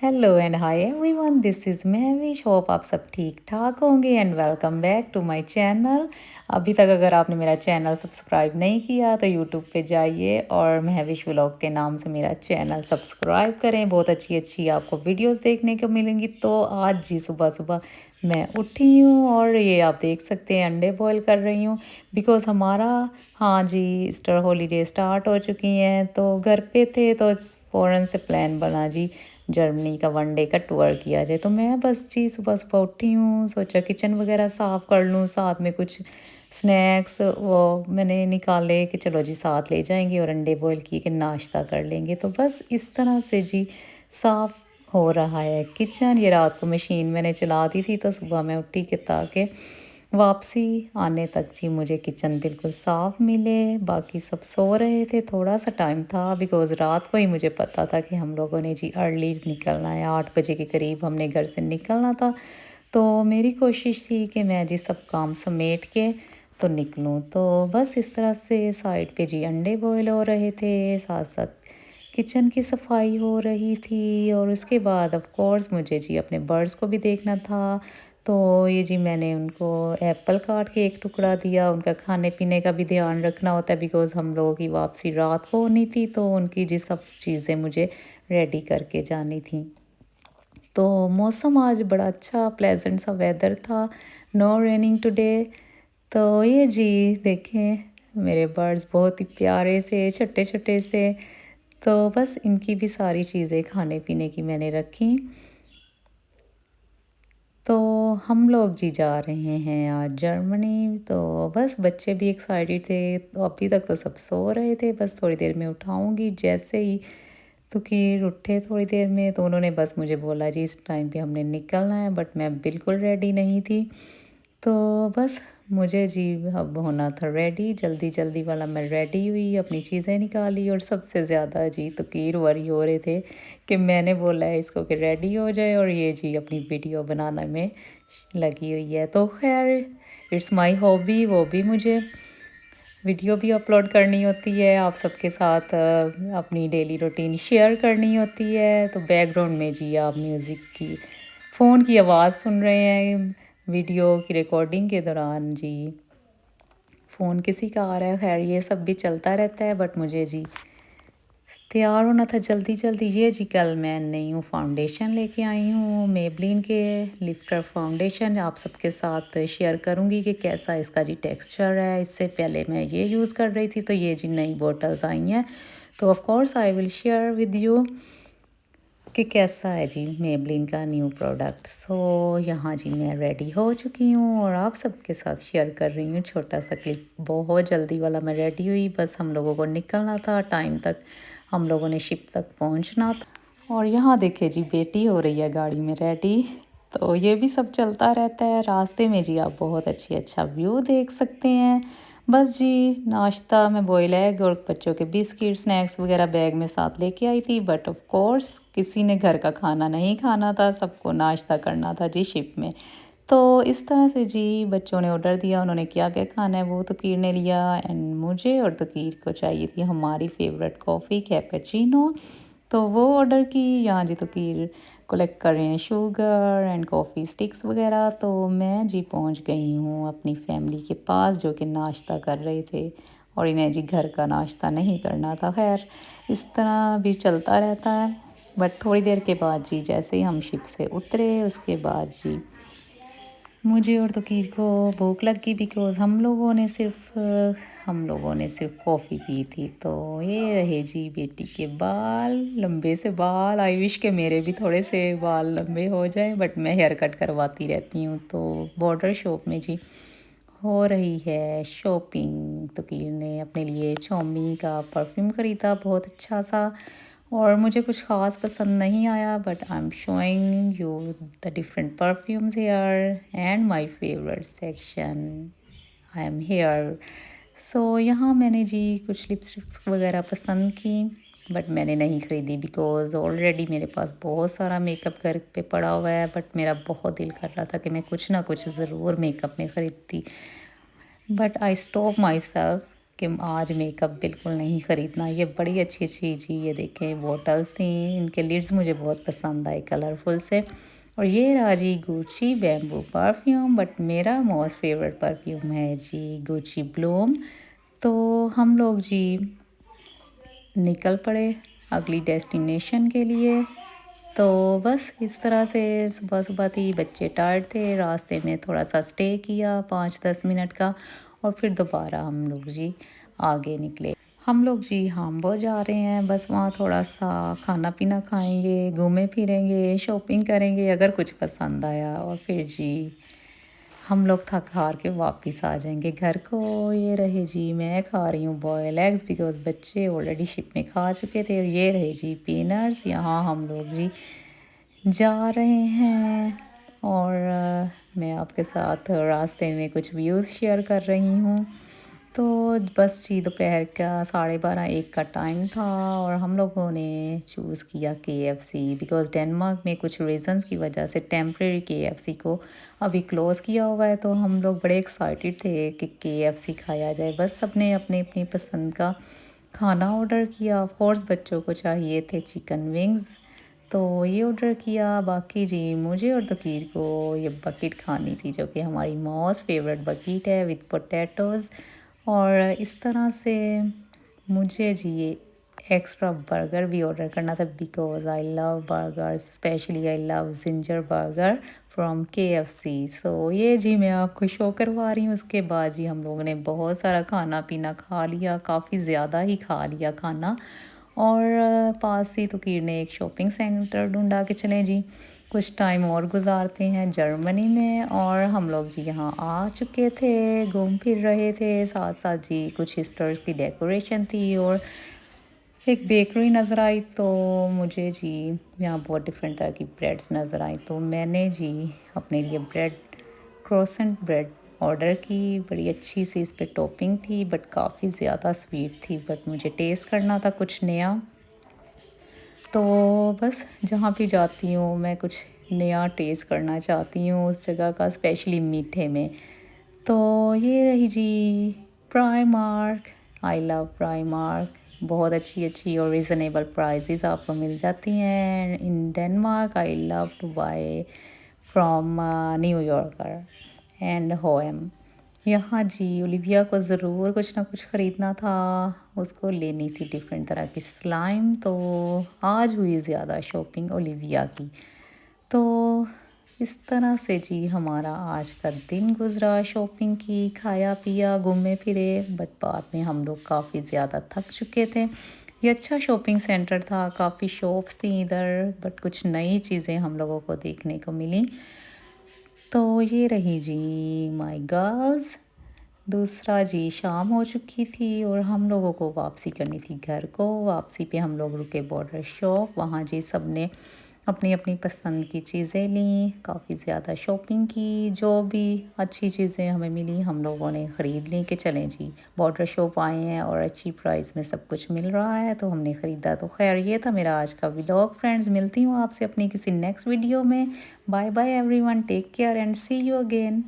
Hello and hi everyone, this is Mahvish. Hope आप सब ठीक ठाक होंगे and welcome back to my channel. अभी तक अगर आपने मेरा चैनल सब्सक्राइब नहीं किया तो यूट्यूब पे जाइए और महविश व्लॉग के नाम से मेरा चैनल सब्सक्राइब करें। बहुत अच्छी अच्छी आपको वीडियोस देखने को मिलेंगी। तो आज जी सुबह सुबह मैं उठी हूँ और ये आप देख सकते हैं अंडे बॉईल कर रही हूँ बिकॉज़ हमारा हाँ जी ईस्टर हॉलीडे स्टार्ट हो चुकी हैं। तो घर पे थे तो फ़ौरन से प्लान बना जी जर्मनी का वन डे का टूर किया जाए। तो मैं बस जी सुबह सुबह उठी हूँ, सोचा किचन वगैरह साफ़ कर लूँ, साथ में कुछ स्नैक्स वो मैंने निकाले कि चलो जी साथ ले जाएंगे और अंडे बॉईल किए कि नाश्ता कर लेंगे। तो बस इस तरह से जी साफ़ हो रहा है किचन। ये रात को मशीन मैंने चला दी थी तो सुबह मैं उठी कि ताकि वापसी आने तक जी मुझे किचन बिल्कुल साफ़ मिले। बाकी सब सो रहे थे, थोड़ा सा टाइम था बिकॉज़ रात को ही मुझे पता था कि हम लोगों ने जी अर्ली निकलना है, 8 बजे के करीब हमने घर से निकलना था। तो मेरी कोशिश थी कि मैं जी सब काम समेट के तो निकलूँ। तो बस इस तरह से साइड पे जी अंडे बॉयल हो रहे थे, साथ साथ किचन की सफाई हो रही थी और उसके बाद ऑफ कोर्स मुझे जी अपने बर्ड्स को भी देखना था। तो ये जी मैंने उनको एप्पल काट के एक टुकड़ा दिया। उनका खाने पीने का भी ध्यान रखना होता है बिकॉज़ हम लोगों की वापसी रात को होनी थी, तो उनकी जी सब चीज़ें मुझे रेडी करके जानी थी। तो मौसम आज बड़ा अच्छा प्लेजेंट सा वेदर था, नो रेनिंग टुडे। तो ये जी देखें मेरे बर्ड्स बहुत ही प्यारे से छोटे छोटे से। तो बस इनकी भी सारी चीज़ें खाने पीने की मैंने रखी। तो हम लोग जी जा रहे हैं आज जर्मनी। तो बस बच्चे भी एक्साइटेड थे। तो अभी तक तो सब सो रहे थे, बस थोड़ी देर में उठाऊंगी। जैसे ही तुकीर उठे थोड़ी देर में तो उन्होंने बस मुझे बोला जी इस टाइम पे हमने निकलना है, बट मैं बिल्कुल रेडी नहीं थी। तो बस मुझे जी अब होना था रेडी, जल्दी जल्दी वाला मैं रेडी हुई, अपनी चीज़ें निकाली और सबसे ज़्यादा जी तुकीर वरी हो रहे थे कि मैंने बोला है इसको कि रेडी हो जाए और ये जी अपनी वीडियो बनाने में लगी हुई है। तो खैर इट्स माय हॉबी, वो भी मुझे वीडियो भी अपलोड करनी होती है, आप सबके साथ अपनी डेली रूटीन शेयर करनी होती है। तो बैकग्राउंड में जी आप म्यूज़िक की फ़ोन की आवाज़ सुन रहे हैं वीडियो की रिकॉर्डिंग के दौरान जी। फ़ोन किसी का आ रहा है, खैर ये सब भी चलता रहता है। बट मुझे जी तैयार होना था जल्दी जल्दी। ये जी कल मैं नई हूँ फाउंडेशन लेके आई हूँ, मेबलिन के लिफ्टर फाउंडेशन। आप सबके साथ शेयर करूँगी कि कैसा इसका जी टेक्सचर है। इससे पहले मैं ये यूज़ कर रही थी, तो ये जी नई बॉटल्स आई हैं। तो of course I will share with you कि कैसा है जी मेबलिन का न्यू प्रोडक्ट। सो यहाँ जी मैं रेडी हो चुकी हूँ और आप सबके साथ शेयर कर रही हूँ छोटा सा क्लिप। बहुत जल्दी वाला मैं रेडी हुई, बस हम लोगों को निकलना था टाइम तक, हम लोगों ने शिप तक पहुँचना था। और यहाँ देखिए जी बेटी हो रही है गाड़ी में रेडी। तो ये भी सब चलता रहता है रास्ते में जी, आप बहुत अच्छा व्यू देख सकते हैं। बस जी नाश्ता में बॉयल एग और बच्चों के बिस्किट स्नैक्स वगैरह बैग में साथ लेके आई थी। बट ऑफ कोर्स किसी ने घर का खाना नहीं खाना था, सबको नाश्ता करना था जी शिप में। तो इस तरह से जी बच्चों ने ऑर्डर दिया, उन्होंने क्या क्या खाना है वो तकीर ने लिया एंड मुझे और तकीर को चाहिए थी हमारी फेवरेट कॉफ़ी कैपेचिनो। तो वो ऑर्डर की। यहाँ जी तकीर कलेक्ट कर रहे हैं शुगर एंड कॉफ़ी स्टिक्स वगैरह। तो मैं जी पहुँच गई हूँ अपनी फैमिली के पास जो कि नाश्ता कर रहे थे और इन्हें जी घर का नाश्ता नहीं करना था। खैर इस तरह भी चलता रहता है। बट थोड़ी देर के बाद जी जैसे ही हम शिप से उतरे उसके बाद जी मुझे और तकीर को भूख लग गई बिकॉज़ हम लोगों ने सिर्फ कॉफ़ी पी थी। तो ये रहे जी बेटी के बाल, लंबे से बाल। आई विश के मेरे भी थोड़े से बाल लंबे हो जाए, बट मैं हेयर कट करवाती रहती हूँ। तो बॉर्डर शॉप में जी हो रही है शॉपिंग। तकीर ने अपने लिए शॉमी का परफ्यूम ख़रीदा बहुत अच्छा सा और मुझे कुछ ख़ास पसंद नहीं आया। But I am showing you the different perfumes here and my favourite section I am here. So यहाँ मैंने जी कुछ लिपस्टिक्स वगैरह पसंद की, बट मैंने नहीं ख़रीदी बिकॉज़ ऑलरेडी मेरे पास बहुत सारा मेकअप घर पे पड़ा हुआ है। बट मेरा बहुत दिल कर रहा था कि मैं कुछ ना कुछ ज़रूर मेकअप में ख़रीदती, but I stop myself कि आज मेकअप बिल्कुल नहीं ख़रीदना। ये बड़ी अच्छी-अच्छी जी ये देखें बॉटल्स थी, इनके लिड्स मुझे बहुत पसंद आए कलरफुल से। और ये रहा जी गुची बैम्बू परफ्यूम, बट मेरा मोस्ट फेवरेट परफ्यूम है जी गुची ब्लूम। तो हम लोग जी निकल पड़े अगली डेस्टिनेशन के लिए। तो बस इस तरह से सुबह-सुबह थी, बच्चे टायर्ड थे, रास्ते में थोड़ा-सा स्टे किया 5-10 मिनट का और फिर दोबारा हम लोग जी आगे निकले। हम लोग जी हाम्बुर्ग जा रहे हैं, बस वहाँ थोड़ा-सा खाना-पीना खाएँगे, घूमें-फिरेंगे, शॉपिंग करेंगे अगर कुछ पसंद आया और फिर जी हम लोग थक-हार के वापस आ जाएँगे घर को। ये रहे जी मैं खा रही हूँ बॉयल एग्स बिकॉज़ बच्चे ऑलरेडी शिप में खा चुके थे। और ये रहे जी पीनट्स, यहाँ हम लोग जी जा रहे हैं और मैं आपके साथ रास्ते में कुछ व्यूज़ शेयर कर रही हूँ। तो बस जी दोपहर का 12:30-1 का टाइम था और हम लोगों ने चूज़ किया केएफसी बिकॉज़ डेनमार्क में कुछ रीज़न्स की वजह से टेम्परेरी केएफसी को अभी क्लोज़ किया हुआ है। तो हम लोग बड़े एक्साइटेड थे कि केएफसी खाया जाए। बस सबने अपनी-अपनी पसंद का खाना ऑर्डर किया। ऑफ़ कोर्स बच्चों को चाहिए थे चिकन विंग्स, तो ये ऑर्डर किया। बाकी जी मुझे और तकीर को ये बकेट खानी थी जो कि हमारी मोस्ट फेवरेट बकेट है विद पोटैटोज़। और इस तरह से मुझे जी ये एक्स्ट्रा बर्गर भी ऑर्डर करना था because I love burger, specially I love ginger burger from KFC. So ये जी मैं आपको शो करवा रही हूँ। उसके बाद जी हम लोगों ने बहुत सारा खाना-पीना खा लिया, काफ़ी ज़्यादा ही खा लिया खाना। और पास ही तकीर ने एक शॉपिंग सेंटर ढूँढा कि चलें जी कुछ टाइम और गुज़ारते हैं जर्मनी में। और हम लोग जी यहाँ आ चुके थे, घूम फिर रहे थे, साथ-साथ जी कुछ स्टोर्स की डेकोरेशन थी और एक बेकरी नज़र आई। तो मुझे जी यहाँ बहुत डिफरेंट तरह की ब्रेड्स नज़र आई, तो मैंने जी अपने लिए क्रोसेंट ब्रेड ऑर्डर की। बड़ी अच्छी सी इस पे टॉपिंग थी बट काफ़ी ज़्यादा स्वीट थी, बट मुझे टेस्ट करना था कुछ नया। तो बस जहाँ भी जाती हूँ मैं कुछ नया टेस्ट करना चाहती हूँ उस जगह का, स्पेशली मीठे में। तो ये रही जी प्राइमार्क। I love Primark. बहुत अच्छी-अच्छी और रीज़नेबल प्राइसेस आपको मिल जाती हैं in Denmark. I love to buy from New Yorker and होएम। यहाँ जी ओलिविया को ज़रूर कुछ ना कुछ ख़रीदना था, उसको लेनी थी डिफरेंट तरह की स्लाइम। तो आज हुई ज़्यादा शॉपिंग ओलिविया की। तो इस तरह से जी हमारा आज का दिन गुज़रा, शॉपिंग की, खाया-पिया, घूमे-फिरे, बट बाद में हम लोग काफ़ी ज़्यादा थक चुके थे। ये अच्छा शॉपिंग सेंटर था, काफ़ी शॉप्स थी इधर, बट कुछ नई चीज़ें हम लोगों को देखने को मिली। तो ये रही जी माय गर्ल्स। दूसरा जी शाम हो चुकी थी और हम लोगों को वापसी करनी थी घर को। वापसी पे हम लोग रुके बॉर्डर शॉप, वहाँ जी सब ने अपनी-अपनी पसंद की चीज़ें लीं, काफ़ी ज़्यादा शॉपिंग की। जो भी अच्छी चीज़ें हमें मिली हम लोगों ने ख़रीद लीं कि चलें जी बॉर्डर शॉप आए हैं और अच्छी प्राइस में सब कुछ मिल रहा है, तो हमने ख़रीदा। तो ख़ैर ये था मेरा आज का व्लॉग फ्रेंड्स। मिलती हूँ आपसे अपनी किसी नेक्स्ट वीडियो में। Bye bye everyone, take care and see you again.